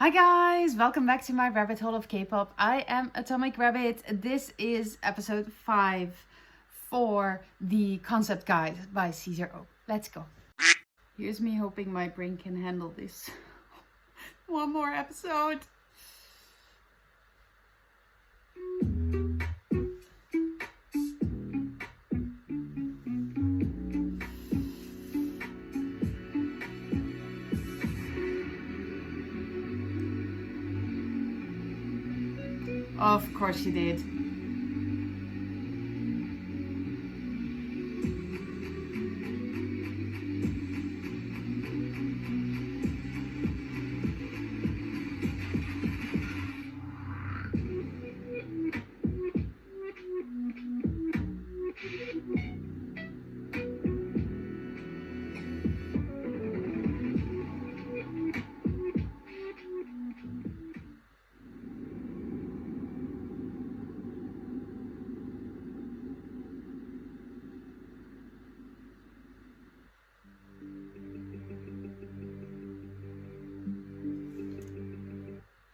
Hi guys, welcome back to my rabbit hole of K-pop. I am Atomic Rabbit. This is episode 5 for the concept guide by Cesar Oh. Let's go. Here's me hoping my brain can handle this. One more episode. Of course you did.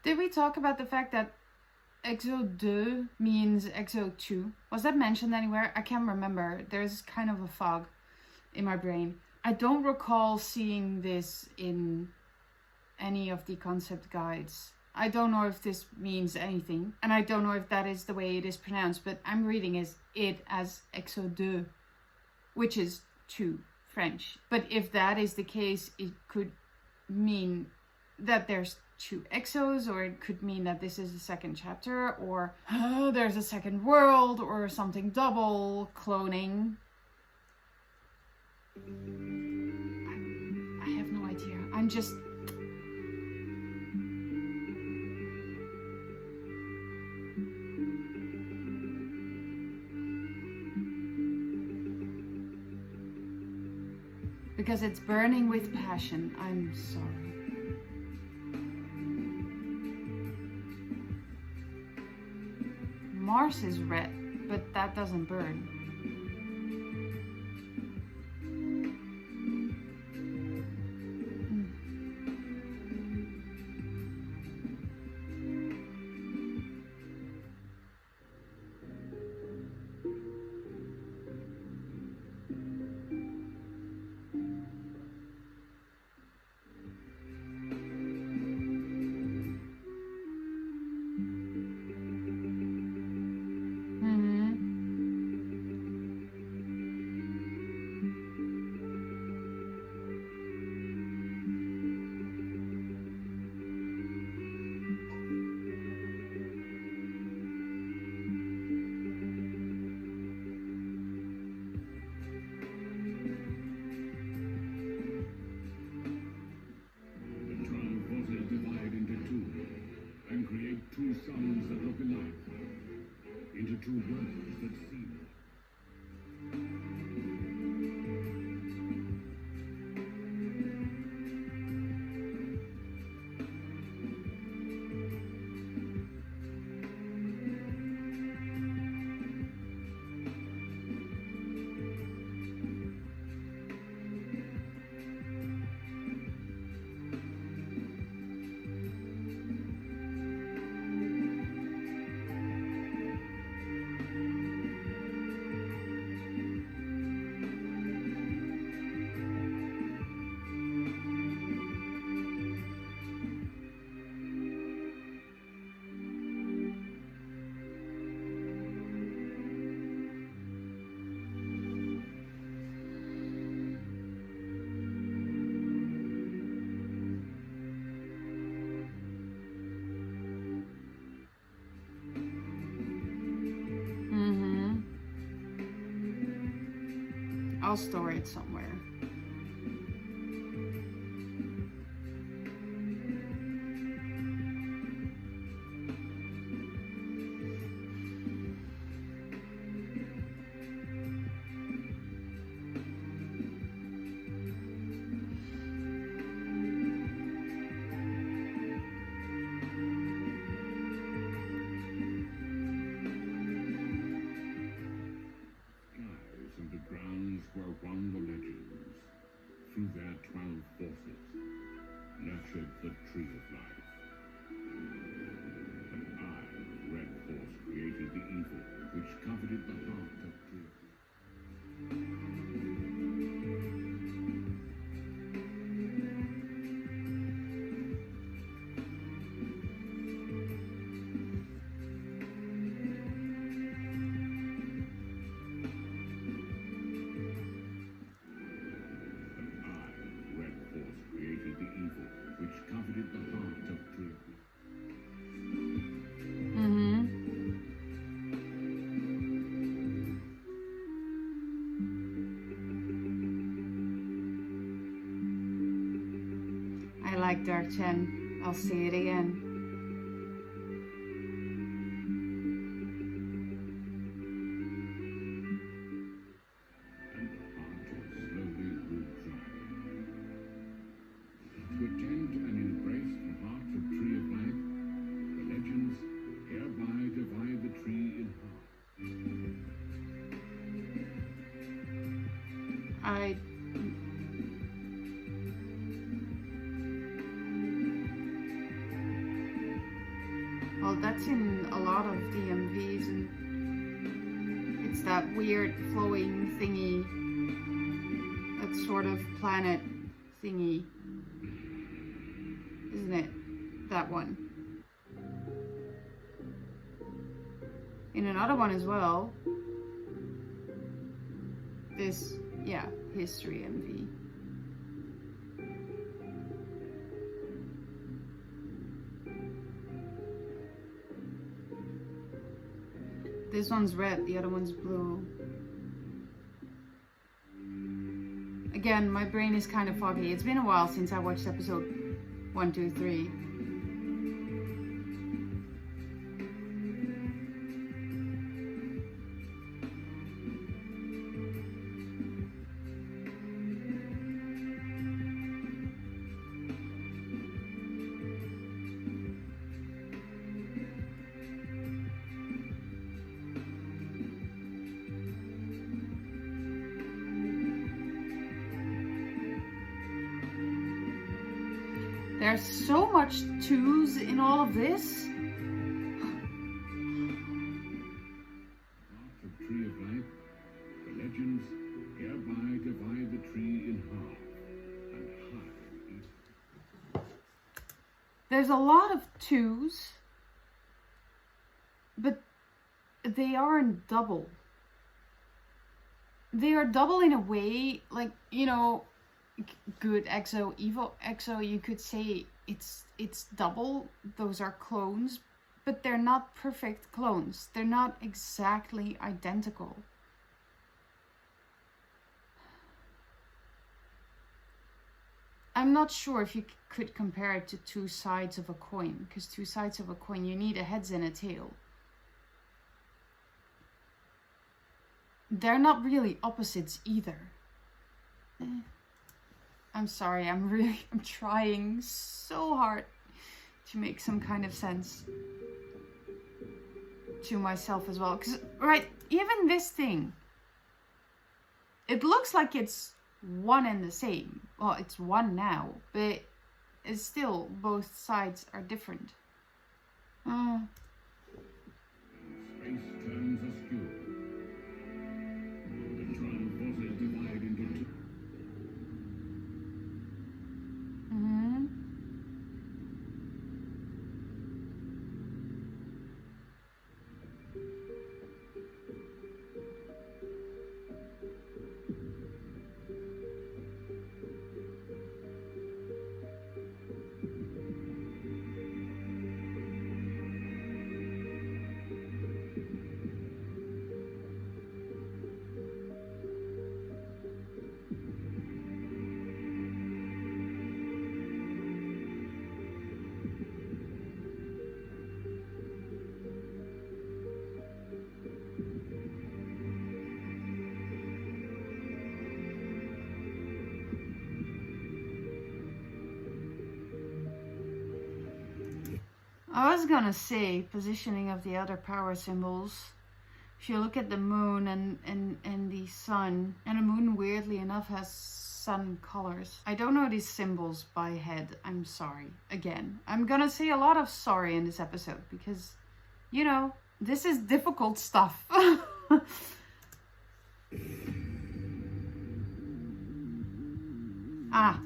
Did we talk about the fact that EXO-2 means EXO-2? Was that mentioned anywhere? I can't remember. There's kind of a fog in my brain. I don't recall seeing this in any of the concept guides. I don't know if this means anything, and I don't know if that is the way it is pronounced, but I'm reading it as EXO-2, which is 2 French. But if that is the case, it could mean that there's 2 EXOs, or it could mean that this is the second chapter, or there's a second world, or something double cloning. I have no idea. I'm just... because it's burning with passion. I'm sorry. Mars is red, but that doesn't burn. Two suns that look alike, into 2 worlds that seem. I'll store it somewhere. Where won the legends, through their 12 forces, nurtured the tree of life. An red force created the evil which coveted the heart of tree. Red force created the evil which coveted the heart of tree. I like Dark Chen. I'll say it again. And the heart slowly grew dry. To attend and embrace the heart of tree of life, the legends hereby divide the tree in half. Well, that's in a lot of DMVs, and it's that weird flowing thingy, that sort of planet thingy, isn't it? That one. In another one as well, this, yeah, History MV. This one's red, the other one's blue. Again, my brain is kind of foggy. It's been a while since I watched episode 1, 2, 3. There's so much twos in all of this. Heart of tree of life, the legends hereby divide the tree in half and hide each. There's a lot of twos, but they aren't double. They are double in a way, like, you know, good EXO, evil EXO, you could say it's double. Those are clones, but they're not perfect clones. They're not exactly identical. I'm not sure if you could compare it to two sides of a coin, because two sides of a coin, you need a heads and a tail. They're not really opposites either. I'm sorry, I'm trying so hard to make some kind of sense to myself as well. Because, right, even this thing, it looks like it's one and the same. Well, it's one now, but it's still, both sides are different. Space turns askew. The 12 forces divide into two. I was gonna say positioning of the other power symbols if you look at the moon and the sun, and the moon weirdly enough has sun colors. I don't know these symbols by head. I'm sorry. Again, I'm gonna say a lot of sorry in this episode because, you know, this is difficult stuff. Ah.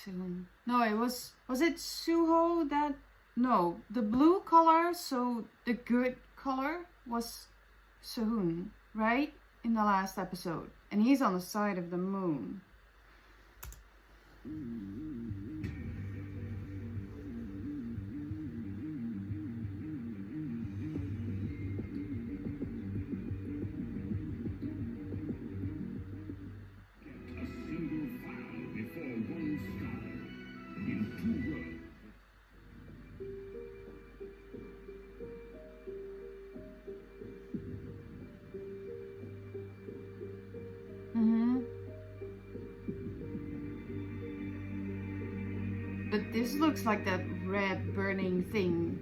Soon. No, it was it Suho that, no, the blue color, so the good color was Sehun, right? In the last episode. And he's on the side of the moon. But this looks like that red burning thing.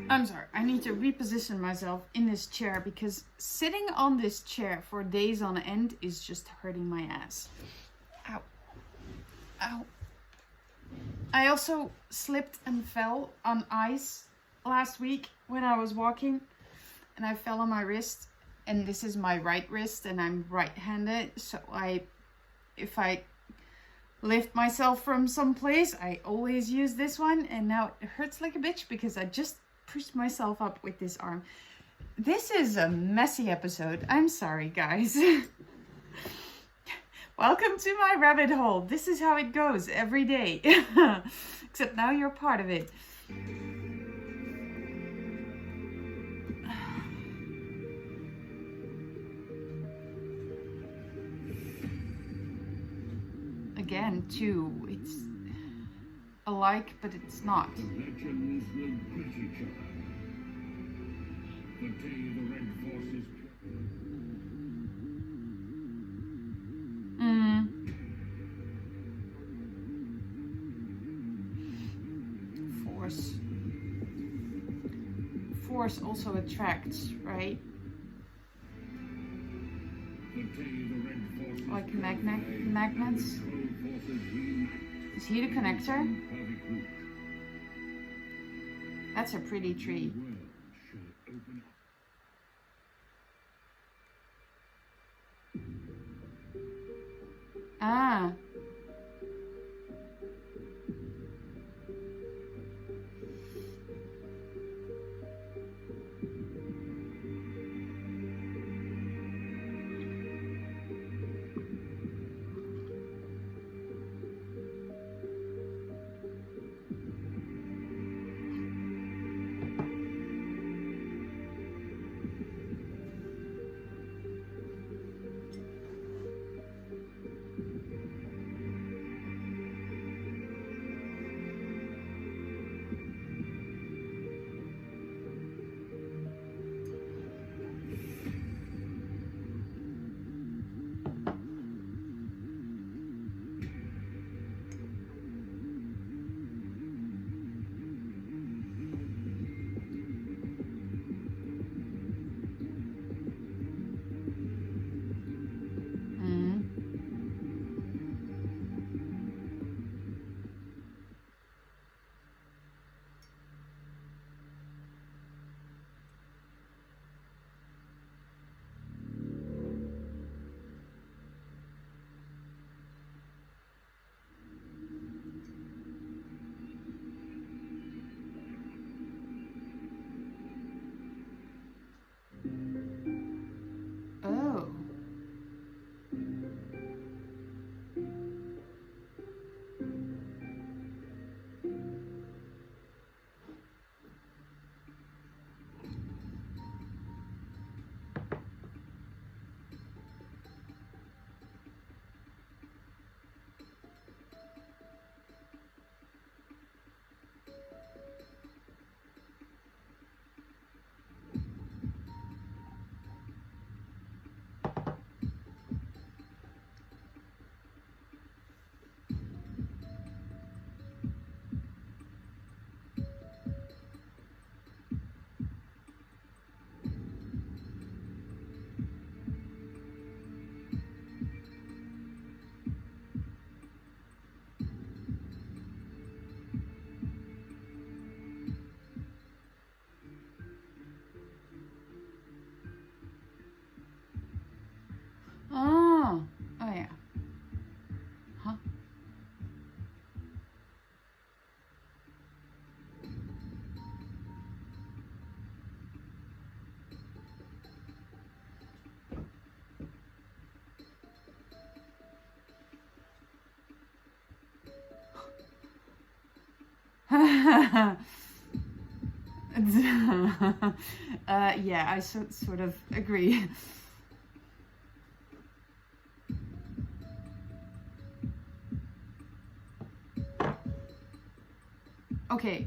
I'm sorry, I need to reposition myself in this chair because sitting on this chair for days on end is just hurting my ass. Ow. Ow. I also slipped and fell on ice last week when I was walking, and I fell on my wrist, and this is my right wrist and I'm right-handed, so if I lift myself from some place, I always use this one, and now it hurts like a bitch because I just pushed myself up with this arm. This is a messy episode. I'm sorry, guys. Welcome to my rabbit hole. This is how it goes every day. Except now you're part of it. Again, too, it's alike, but it's not. The legends will greet each other. The day the Red Forces... Force also attracts, right? The day the Red Forces... Like magnets? Is he the connector? That's a pretty tree. Ah. Yeah, I sort of agree. Okay.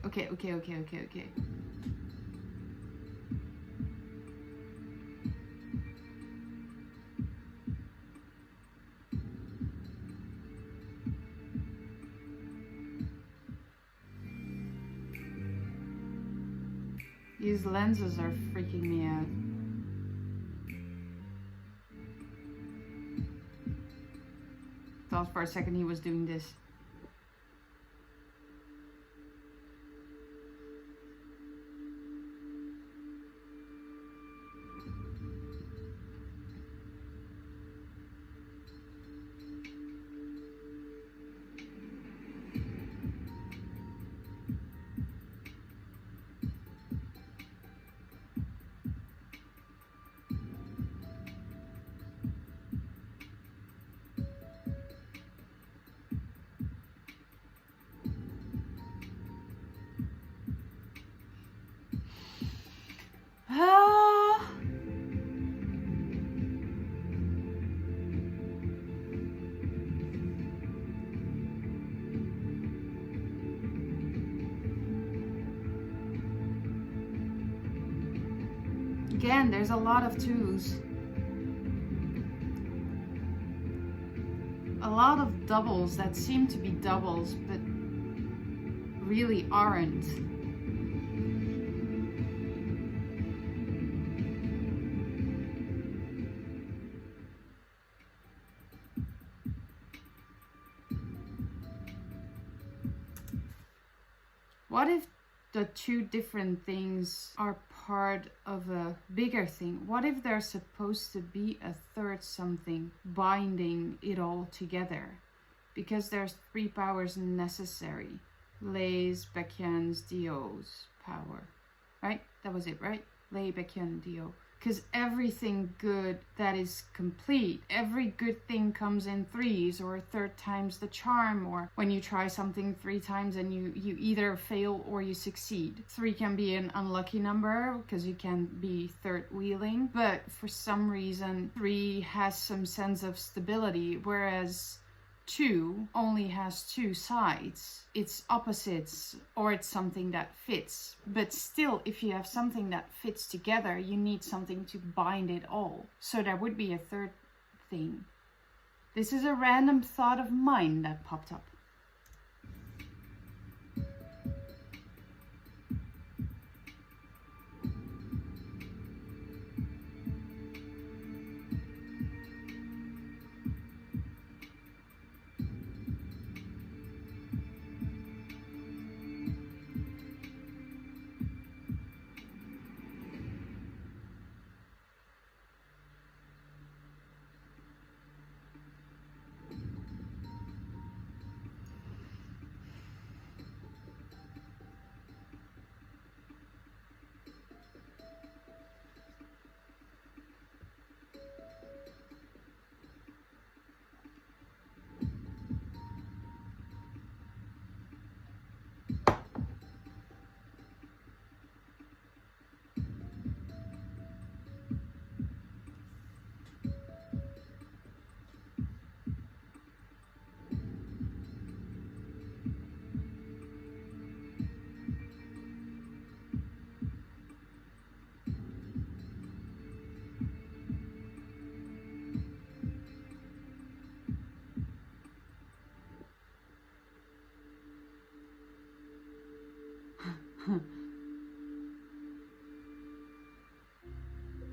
These lenses are freaking me out. Thought for a second he was doing this. Again, there's a lot of twos. A lot of doubles that seem to be doubles, but really aren't. What if the two different things are part of a bigger thing? What if there's supposed to be a third something binding it all together? Because there's 3 powers necessary. Lay's, Baekhyun's, Dio's power. Right? That was it, right? Lay, Baekhyun, Dio. Because everything good that is complete, every good thing comes in 3s, or 3rd time's the charm, or when you try something 3 times and you either fail or you succeed. 3 can be an unlucky number because you can be third wheeling, but for some reason 3 has some sense of stability, whereas 2 only has 2 sides. It's opposites, or it's something that fits. But still, if you have something that fits together, you need something to bind it all. So there would be a third thing. This is a random thought of mine that popped up.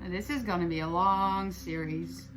This is going to be a long series.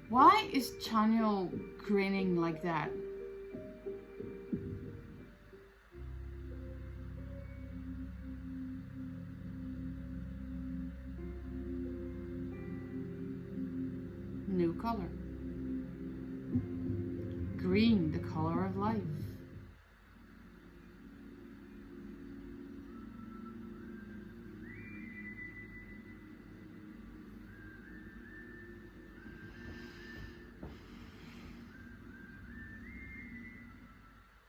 Why is Chanyeol grinning like that? New color. Green, the color of life.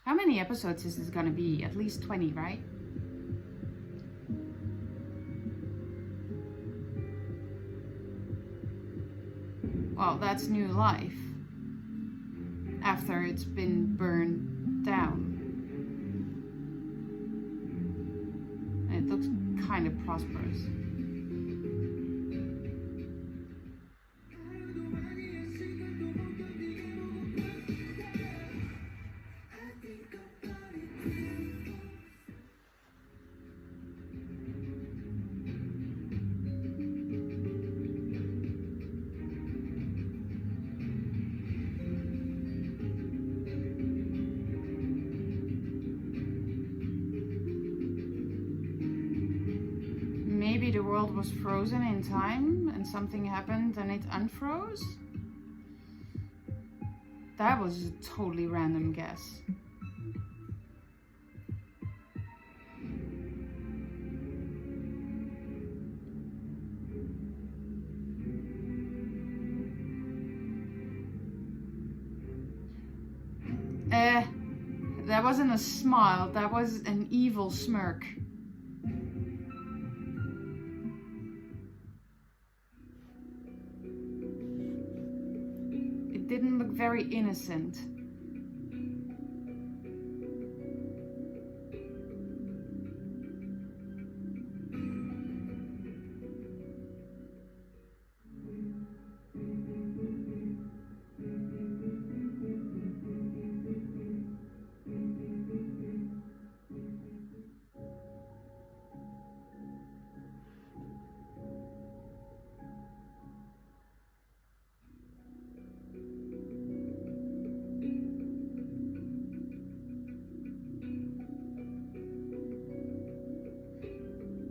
How many episodes is this gonna be? At least 20, right? Well, that's new life. After it's been burned down. And it looks kind of prosperous. Maybe the world was frozen in time and something happened and it unfroze? That was a totally random guess. That wasn't a smile, that was an evil smirk. It didn't look very innocent.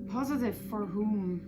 Positive for whom?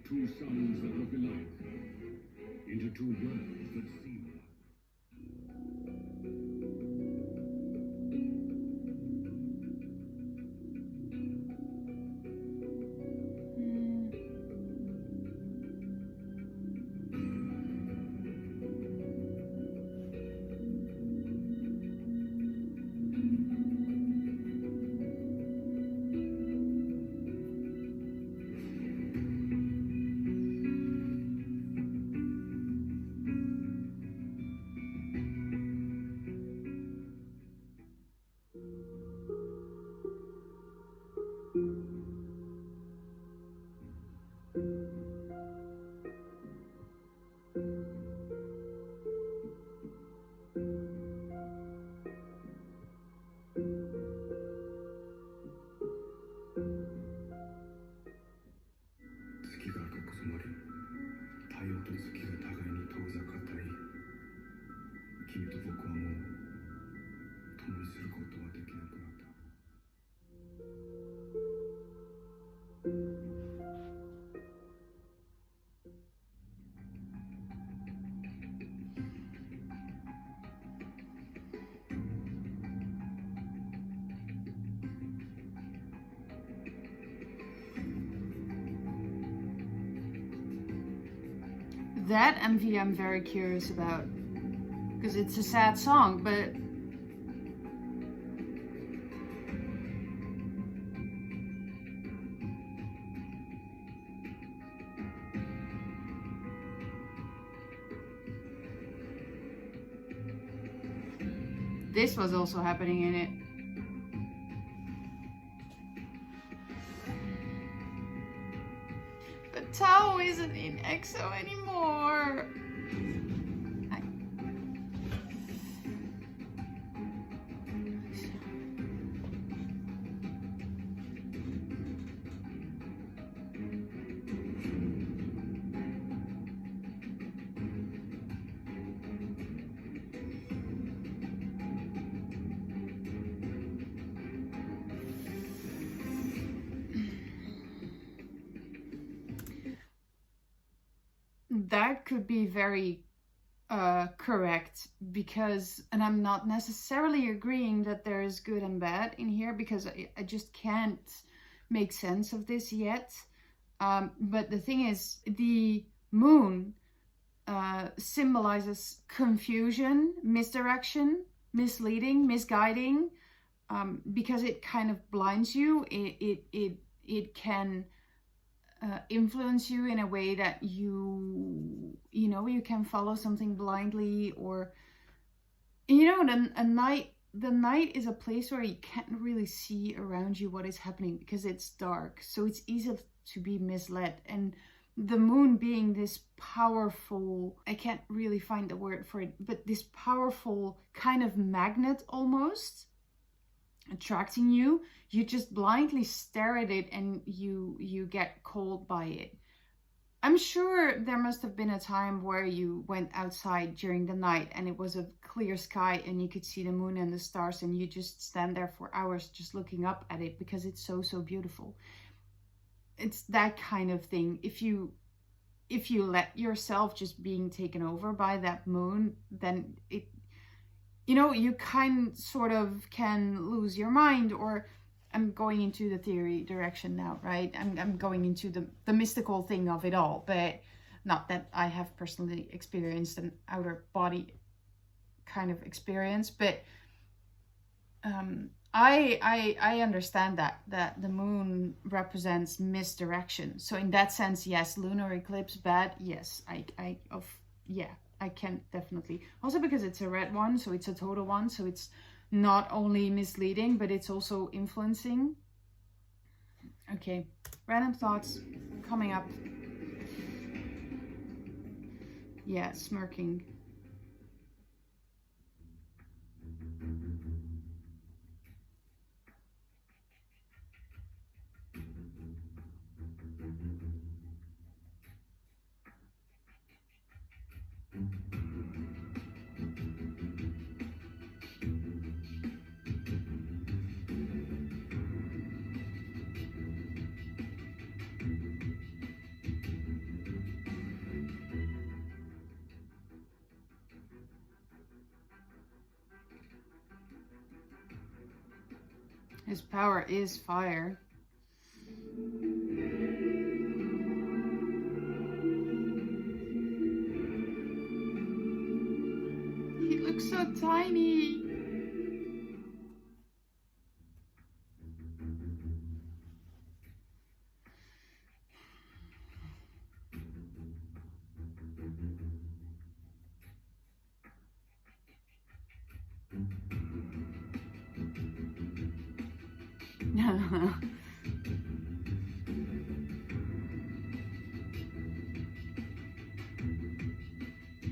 Two suns that look alike, into two worlds that seem alike. That MV I'm very curious about, because it's a sad song, but this was also happening in it. But Tao isn't in EXO anymore. That could be very correct, because, and I'm not necessarily agreeing that there is good and bad in here, because I just can't make sense of this yet. But the thing is, the moon symbolizes confusion, misdirection, misleading, misguiding, because it kind of blinds you. It can influence you in a way that you can follow something blindly, or the night is a place where you can't really see around you what is happening, because it's dark, so it's easy to be misled. And the moon being this powerful, I can't really find the word for it, but this powerful kind of magnet almost attracting you, you just blindly stare at it and you get caught by it. I'm sure there must have been a time where you went outside during the night and it was a clear sky and you could see the moon and the stars, and you just stand there for hours just looking up at it because it's so beautiful. It's that kind of thing. If you let yourself just being taken over by that moon, then it, you sort of can lose your mind. Or I'm going into the theory direction now, right? I'm going into the mystical thing of it all, but not that I have personally experienced an outer body kind of experience, but I understand that the moon represents misdirection. So in that sense, yes, lunar eclipse bad. Yes, I can definitely. Also because it's a red one, so it's a total one, so it's not only misleading, but it's also influencing. Okay, random thoughts coming up. Yeah, smirking. His power is fire. He looks so tiny.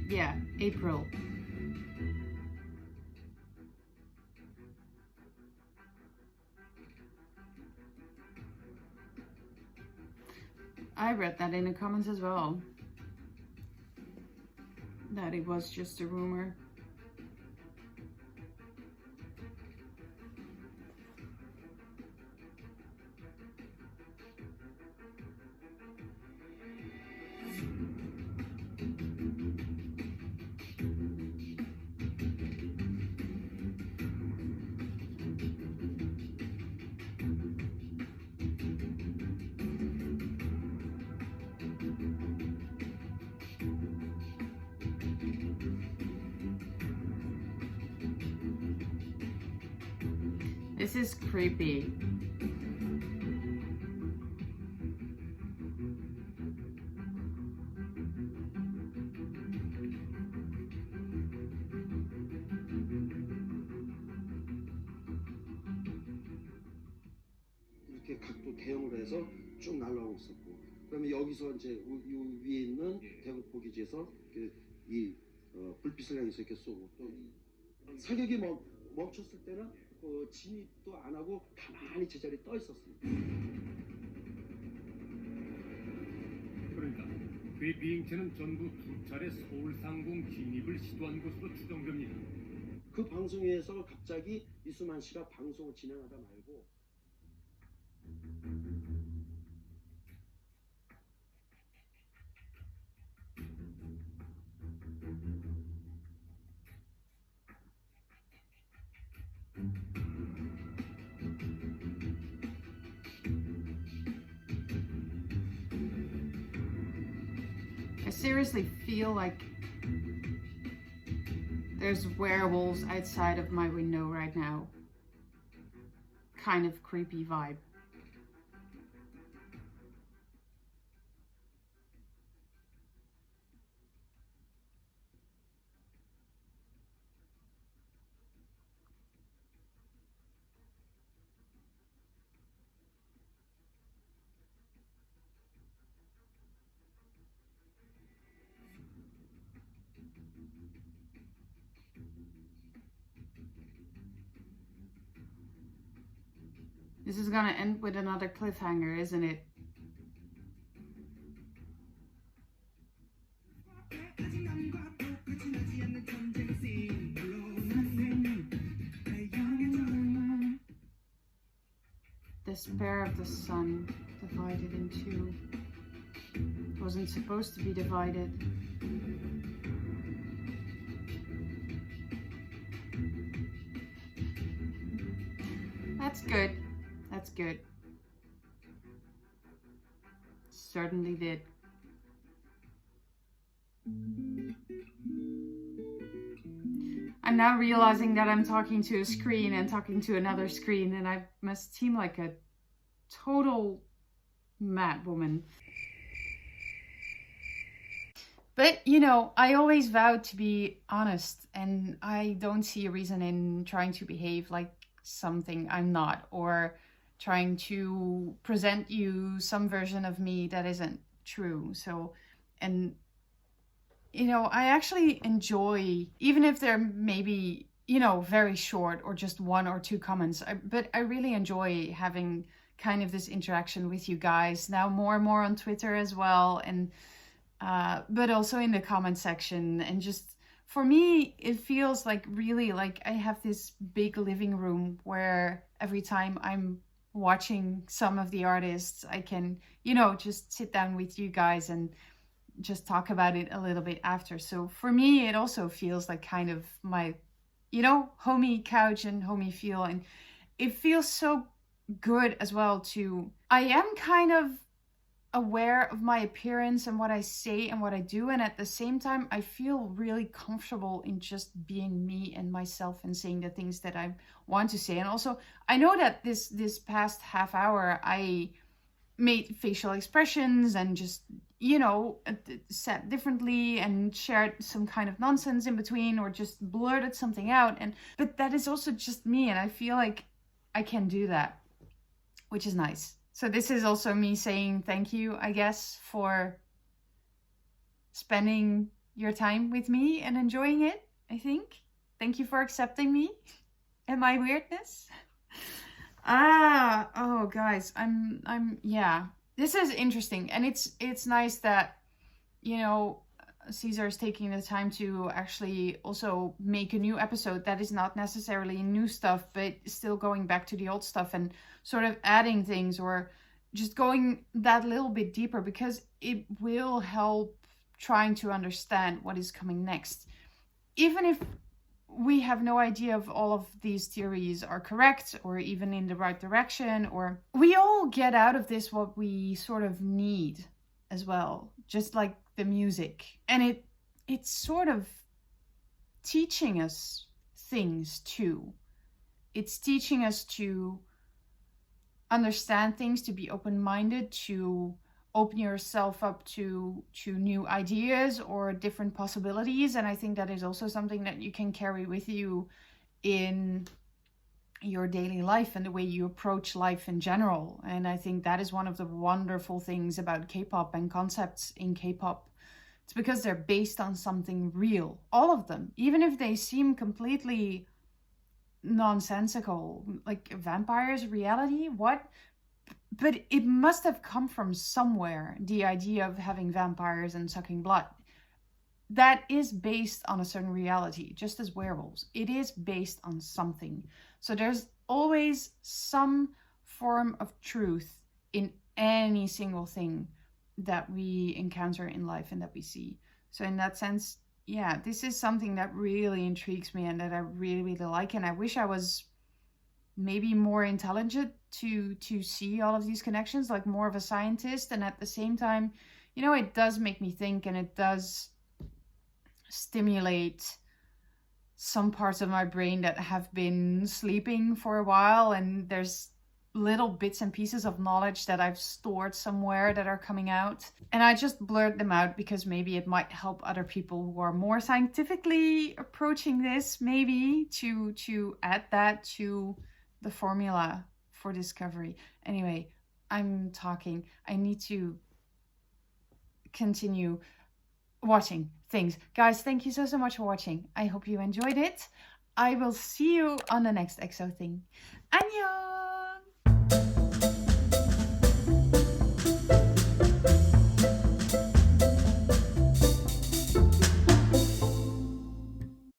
Yeah, April. I read that in the comments as well, that it was just a rumor. This is creepy. 이렇게 각도 대형으로 해서 쭉 날아오고 있었고, 그러면 여기서 이제 이 위에 있는 대형 포기지에서 이 불빛을 향해서 이렇게 쏘고, 또 사격이 멈췄을 때는 진입도 안 하고 가만히 제자리에 떠 있었습니다. 그러니까 그 비행체는 전부 두 차례 서울 상공 진입을 시도한 것으로 추정됩니다. 그 방송에서 갑자기 이수만 씨가 방송을 진행하다 말고 I seriously feel like there's werewolves outside of my window right now. Kind of creepy vibe. This is gonna end with another cliffhanger, isn't it? Despair of the sun, divided in two. It wasn't supposed to be divided. That's good. That's good. Certainly did. I'm now realizing that I'm talking to a screen and talking to another screen, and I must seem like a total mad woman. But, you know, I always vowed to be honest, and I don't see a reason in trying to behave like something I'm not, or trying to present you some version of me that isn't true. So, and you know, I actually enjoy, even if they're maybe, you know, very short or just one or two comments, but I really enjoy having kind of this interaction with you guys now, more and more on Twitter as well, and but also in the comment section. And just for me, it feels like really like I have this big living room where every time I'm watching some of the artists, I can, you know, just sit down with you guys and just talk about it a little bit after. So for me, it also feels like kind of my, you know, homey couch and homey feel. And it feels so good as well to, I am kind of aware of my appearance and what I say and what I do, and at the same time I feel really comfortable in just being me and myself and saying the things that I want to say. And also I know that this past half hour I made facial expressions and just, you know, said differently and shared some kind of nonsense in between, or just blurted something out, and but that is also just me, and I feel like I can do that, which is nice. So this is also me saying thank you, I guess, for spending your time with me and enjoying it, I think. Thank you for accepting me and my weirdness. Oh guys, yeah. This is interesting, and it's nice that, you know, Cesar is taking the time to actually also make a new episode that is not necessarily new stuff, but still going back to the old stuff and sort of adding things, or just going that little bit deeper, because it will help trying to understand what is coming next. Even if we have no idea if all of these theories are correct or even in the right direction, or we all get out of this what we sort of need as well, just like the music. And it's sort of teaching us things too. it's teaching us to understand things, to be open-minded, to open yourself up to new ideas or different possibilities. And I think that is also something that you can carry with you in your daily life and the way you approach life in general. And I think that is one of the wonderful things about K-pop and concepts in K-pop. It's because they're based on something real, all of them, even if they seem completely nonsensical, like vampires, reality, what? But it must have come from somewhere, the idea of having vampires and sucking blood. That is based on a certain reality, just as werewolves. It is based on something. So there's always some form of truth in any single thing that we encounter in life and that we see. So in that sense, yeah, this is something that really intrigues me and that I really, really like. And I wish I was maybe more intelligent to see all of these connections, like more of a scientist. And at the same time, you know, it does make me think, and it does stimulate some parts of my brain that have been sleeping for a while, and there's little bits and pieces of knowledge that I've stored somewhere that are coming out, and I just blurt them out because maybe it might help other people who are more scientifically approaching this, maybe to add that to the formula for discovery. Anyway, I'm talking. I need to continue watching things. Guys, thank you so much for watching. I hope you enjoyed it. I will see you on the next EXO thing. Annyeong!